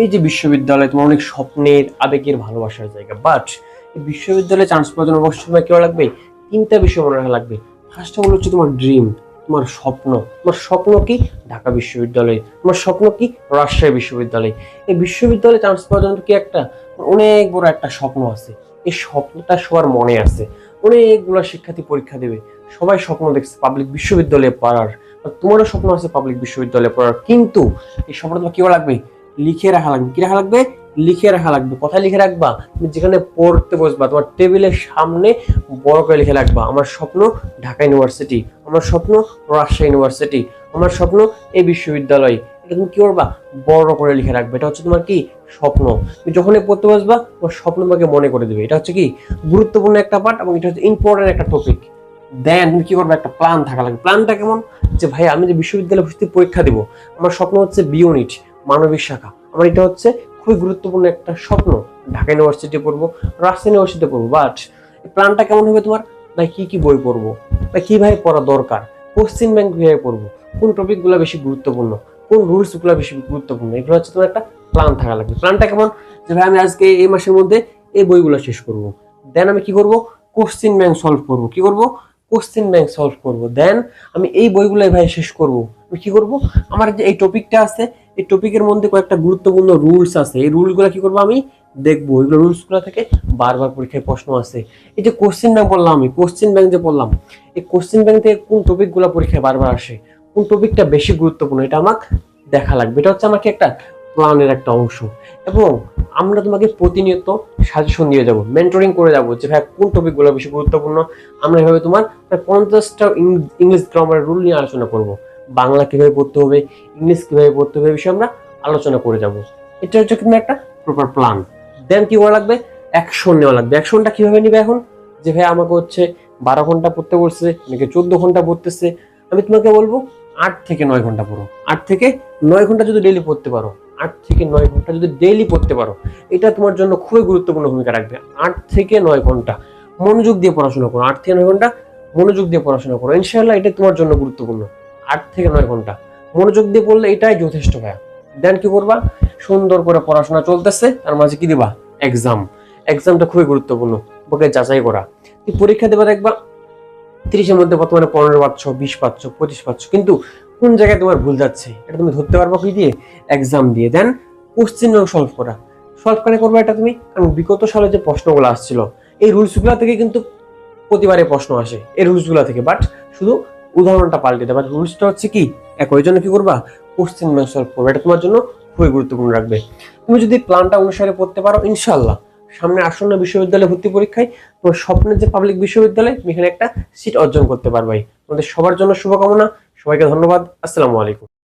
এই যে বিশ্ববিদ্যালয় তোমার অনেক স্বপ্নের আবেগের ভালোবাসার জায়গা, বাট এই বিশ্ববিদ্যালয়ে চান্স পাওয়ার জন্য অবশ্যই তোমার কি লাগবে? তিনটা বিষয় মনে রাখা লাগবে। ফার্স্ট হলো হচ্ছে তোমার ড্রিম, তোমার স্বপ্ন। তোমার স্বপ্ন কি? ঢাকা বিশ্ববিদ্যালয়। তোমার স্বপ্ন কি? রাজশাহী বিশ্ববিদ্যালয়। এই বিশ্ববিদ্যালয়ে চান্স পাওয়ার জন্য কি একটা অনেক বড় একটা স্বপ্ন আছে। এই স্বপ্নটা সবার মনে আছে। অনেকগুলো শিক্ষার্থী পরীক্ষা দেবে, সবাই স্বপ্ন দেখছে পাবলিক বিশ্ববিদ্যালয়ে পড়ার। তোমারও স্বপ্ন আছে পাবলিক বিশ্ববিদ্যালয়ে পড়ার, কিন্তু এই স্বপ্নটা তোমার কি লাগবে? লিখে রাখা লাগবে। কি রাখা লাগবে? লিখে রাখা লাগবে। কোথায় লিখে রাখবা? তুমি যেখানে পড়তে বসবা তোমার টেবিলের সামনে বড় করে লিখে রাখবা, আমার স্বপ্ন ঢাকা ইউনিভার্সিটি, আমার স্বপ্ন রাজশাহী ইউনিভার্সিটি, আমার স্বপ্ন এই বিশ্ববিদ্যালয়। এটা তুমি কি করবা? বড় করে লিখে রাখবে। এটা হচ্ছে তোমার কি? স্বপ্ন। তুমি যখনই পড়তে বসবা তোমার স্বপ্ন তোমাকে মনে করে দেবে। এটা হচ্ছে কি? গুরুত্বপূর্ণ একটা পার্ট, এবং এটা হচ্ছে ইম্পর্টেন্ট একটা টপিক। দেন তুমি কি করবে? একটা প্ল্যান থাকা লাগবে। প্ল্যানটা কেমন? যে ভাই আমি যে বিশ্ববিদ্যালয়ে ভর্তি পরীক্ষা দিব, আমার স্বপ্ন হচ্ছে বি ইউনিট, মানবিক শাখা। আমার এটা হচ্ছে খুবই গুরুত্বপূর্ণ একটা স্বপ্ন। ঢাকা ইউনিভার্সিটি পড়বো, রাজশাহী ইউনিভার্সিটি পড়বো। বাট এই প্ল্যানটা কেমন হবে তোমার? ভাই কি কি বই পড়বো, বা কিভাবে পড়া দরকার, কোশ্চেন ব্যাংক কিভাবে পড়বো, কোন টপিক গুলো বেশি গুরুত্বপূর্ণ, কোন রুলস গুলো বেশি গুরুত্বপূর্ণ, এগুলো হচ্ছে তোমার একটা প্ল্যান থাকা লাগবে। প্ল্যানটা কেমন? যে ভাই আমি আজকে এই মাসের মধ্যে এই বইগুলো শেষ করবো। দেন আমি কি করব? কোশ্চেন ব্যাংক সলভ করব। কি করব? কোশ্চেন ব্যাংক সলভ করব। দেন আমি এই বইগুলো ভাই শেষ করব। আমি কি করব? আমার যে এই টপিকটা আছে, এই টপিকের মধ্যে কয়েকটা গুরুত্বপূর্ণ রুলস আছে, এই রুলগুলো কি করব? আমি দেখবো। এগুলো রুলসগুলো থেকে বারবার পরীক্ষায় প্রশ্ন আছে। এই যে কোশ্চেন ব্যাংক বললাম, আমি কোশ্চেন ব্যাংক যে বললাম, এই কোশ্চেন ব্যাংক থেকে কোন টপিকগুলো পরীক্ষায় বারবার আসে, কোন টপিকটা বেশি গুরুত্বপূর্ণ, এটা আমাকে দেখা লাগবে। এটা হচ্ছে আমাকে একটা প্ল্যানের একটা অংশ। এবং আমরা তোমাকে প্রতিনিয়ত সাজেশন দিয়ে যাবো, মেন্টরিং করে যাবো, যে ভাই কোন টপিকগুলো বেশি গুরুত্বপূর্ণ। আমরা এভাবে তোমার 50টা ইংলিশ গ্রামার রুল নিয়ে আলোচনা করব। বাংলা কিভাবে পড়তে হবে, ইংলিশ কিভাবে পড়তে হবে, এই বিষয়ে আমরা আলোচনা করে যাব। এটা হচ্ছে কিন্তু একটা প্রপার প্ল্যান। দেন কি করা লাগবে? অ্যাকশন নেওয়া লাগবে। অ্যাকশনটা কিভাবে নিবে এখন? যে ভাই আমাকে হচ্ছে 12 ঘন্টা পড়তে বলছে, নাকি 14 ঘন্টা পড়তেছে, আমি তোমাকে বলবো 8 থেকে 9 ঘন্টা পড়ো। 8 থেকে 9 ঘন্টা যদি ডেইলি পড়তে পারো, 8 থেকে 9 ঘন্টা যদি ডেইলি পড়তে পারো, এটা তোমার জন্য খুবই গুরুত্বপূর্ণ ভূমিকা রাখবে। 8 থেকে 9 ঘন্টা মনোযোগ দিয়ে পড়াশোনা করো। 8 থেকে 9 ঘন্টা মনোযোগ দিয়ে পড়াশোনা করো, ইনশাআল্লাহ এটা তোমার জন্য গুরুত্বপূর্ণ। 8 থেকে 9 ঘন্টা মনোযোগ দিয়ে পড়লে এটাই যথেষ্ট ভাইয়া। দেন কি করবা? সুন্দর করে পড়াশোনা চলতেছে, তার মাঝে কি দিবা? এক্সাম। এক্সামটা খুবই গুরুত্বপূর্ণ, ওকে যাচাই করা। তুই পরীক্ষা দেবা, দেখবা 30-এর মধ্যে বর্তমানে 15 পাচ্ছ, 20 পাচ্ছ, 25 পাচ্ছ, কিন্তু কোন জায়গায় তোমার ভুল যাচ্ছে এটা তুমি ধরতে পারবা কি দিয়ে? এক্সাম দিয়ে। দেন কোশ্চেন সলভ করা। সলভ করে করবা এটা তুমি, কারণ বিগত সালে যে প্রশ্নগুলো আসছিল এই রুলসগুলো থেকে কিন্তু প্রতিবারে প্রশ্ন আসে এই রুলসগুলো থেকে, বাট শুধু উদাহরণটা পাল্টে দেয়, বাট রুলসটা হচ্ছে কি এক। ওই জন্য কি করবা? কোশ্চেন ব্যাংক সলভ করবে। এটা তোমার জন্য খুবই গুরুত্বপূর্ণ রাখবে। তুমি যদি প্ল্যানটা অনুসারে পড়তে পারো, ইনশাআল্লাহ সামনে আসন্ন বিশ্ববিদ্যালয় ভর্তি পরীক্ষায় তোমার স্বপ্নের যে পাবলিক বিশ্ববিদ্যালয়, তুমি এখানে একটা সিট অর্জন করতে পারবে। তোমাদের সবার জন্য শুভকামনা। সবাইকে ধন্যবাদ। আসসালামু আলাইকুম।